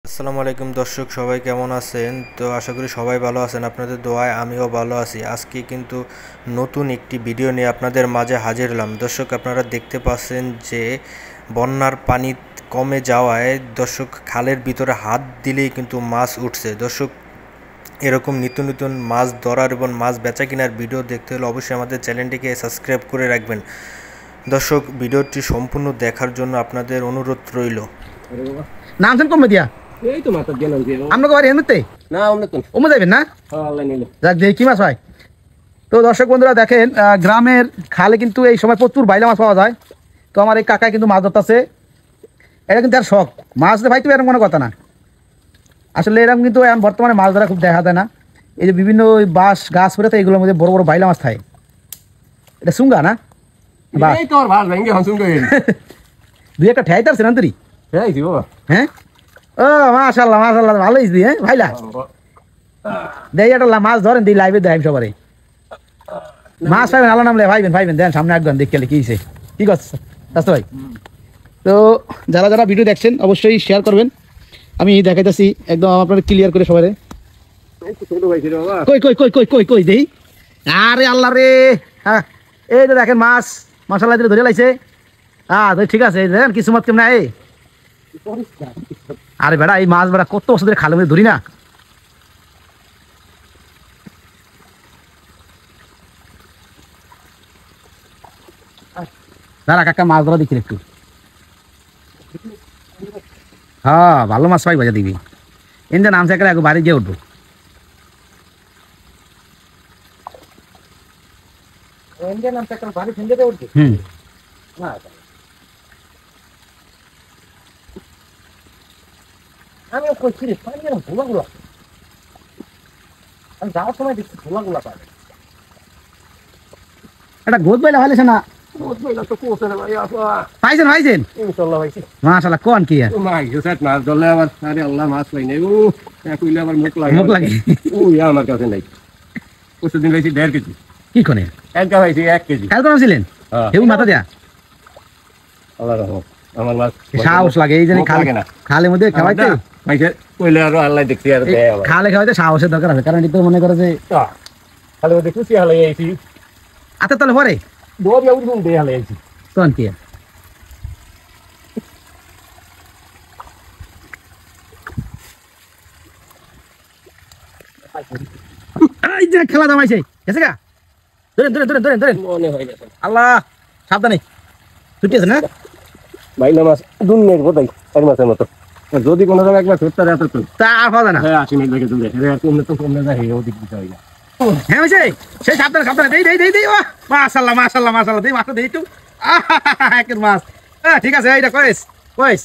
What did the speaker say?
আসসালামু আলাইকুম দর্শক, সবাই কেমন আছেন? তো আশা করি সবাই ভালো আছেন। আপনাদের দোয়ায় আমিও ভালো আছি। আজকে কিন্তু নতুন একটি ভিডিও নিয়ে আপনাদের মাঝে হাজির হলাম। দর্শক, আপনারা দেখতে পাচ্ছেন যে বন্যার পানি কমে যাওয়ায় দর্শক খালের ভিতরে হাত দিলেই কিন্তু মাছ উঠছে। দর্শক, এরকম নিত্য নতুন মাছ ধরার এবং মাছ বেচা কেনার ভিডিও দেখতে হলে অবশ্যই আমাদের চ্যানেলটিকে সাবস্ক্রাইব করে রাখবেন। দর্শক, ভিডিওটি সম্পূর্ণ দেখার জন্য আপনাদের অনুরোধ রইল। নাম শুন কমে দিয়া এই তো মাথা গেলাম যে আমরা বাড়ি এমনিতে না আমরা তো ওমে যাবেন না আল্লাহ নিল যাক দেখি কি মাছ হয়। তো দর্শক বন্ধুরা দেখেন, গ্রামের খালে কিন্তু এই সময় প্রচুর বাইলা মাছ পাওয়া যায়। তো আমার এই কাকায় কিন্তু মাছ ধরতেছে। এটা কিন্তু আর শখ মাছ ভাই, তো এরকম কোনো কথা না। আসলে এরকম কিন্তু এখন বর্তমানে মাছ ধরা খুব দেখা যায় না। এই যে বিভিন্ন ওই বাঁশ গাছ পরে তো এগুলোর মধ্যে বড় বড় বাইলা মাছ থাকে। এটা সুঙ্গা না বাস এই তোর ভাত ভেঙে হাসুন গেল দুই একটা ঠেয়াইতে পারছে না তুই? এই দিও হ্যাঁ, ও মাশাল্লাহ মাশাল্লাহ, ভালো হয়েছি। হ্যাঁ ভাইলা দেই একটা মাছ ধরেন, দিই লাইভে দেয় সবারই মাছ পাইবেন। আল্লাহ নামলে ভাইবেন দেন সামনে একদম দেখতে কি হয়েছে। কি করছে রাস্তা ভাই? তো যারা যারা ভিডিও দেখছেন অবশ্যই শেয়ার করবেন। আমি দেখাইতেছি একদম আপনারা ক্লিয়ার করে সবাই। ছোট ভাই ছিল বাবা কই কই কই কই কই কই দেই। আরে আল্লাহ রে, হ্যাঁ এই যে দেখেন মাছ মশলা দিয়ে ধরে লাইছে। হ্যাঁ তো ঠিক আছে, দেখেন কিছু মত কেমন এই। আরে বেড়া এই মাছ বেড়া কত বছর ধরে খালের মধ্যে ধরি না। দাঁড়া কাকা, মাছ ধরা দেখি একটু। হ্যাঁ ভালো মাছ পাই বাজা দিবি। এনতে নাম চাকরে আগে বাড়ি গিয়ে উঠবো। হুম আমি কইছি রে পানি এর ভোলাগুলা আমি যাওয়ার সময় দেখছি ভোলাগুলা পাবে এটা গোদ বাইলা ভাইলেছে না? বহুত বইলা তো কোসে রে ভাই আপা পাইছেন পাইছেন ইনশাআল্লাহ ভাই মাশাআল্লাহ। কোন কি আর ও মাই গসেট মাছ ধরলে আবার আরে আল্লাহ মাছ পাই নাই ও কইলে আবার মুখ লাগে মুখ লাগে। ও ইয়া আমার কাছে নাই কতদিন হইছে 1.5 কেজি কি কোনে এক কা হইছে 1 কেজি কাল কোন ছিলেন? হ্যাঁ কেউ মাথা দেয়া আল্লাহ রহমত আমার মাছ সাহস লাগে এই যে মুখ লাগে না। খালের মধ্যে খাওয়াইতে। ভাইছে কইলে আর আল্লাহ দেখছি আর দেয় আবার খালে খাওয়াইতে সাহসের দরকার আছে, কারণ এটা মনে করে যে খালি ওদের খুশি হালাই আইছি আতে তাহলে পরে দৌড় আউট গুন দেয় হালাই আইছি কোন কি এই যে খেলা জমাইছে গেছে গা। ধরেন ধরেন ধরেন ধরেন ধরেন। মনে হয় গেছে আল্লাহ সাবধানে ছুটি আছে না? বাইলা মাছ দুনিয়ার বোধাই এক মাসের মতো যদি কোনো সময় একবার ধরতে এত তো তা আর পাওয়া যায় না। হ্যাঁ 80 মিনিট লেগে দূরে হ্যাঁ কমলে তো কমলে যায় ওদিক দিতে হয় না হ্যাঁ হয়েছে সেই সাবধানে সাবধানে দেই দেই দেই দেই। মাশাআল্লাহ মাশাআল্লাহ মাশাআল্লাহ, দেই মাছটা দেই একটু। একের মাছ। হ্যাঁ ঠিক আছে, এইটা কইস কইস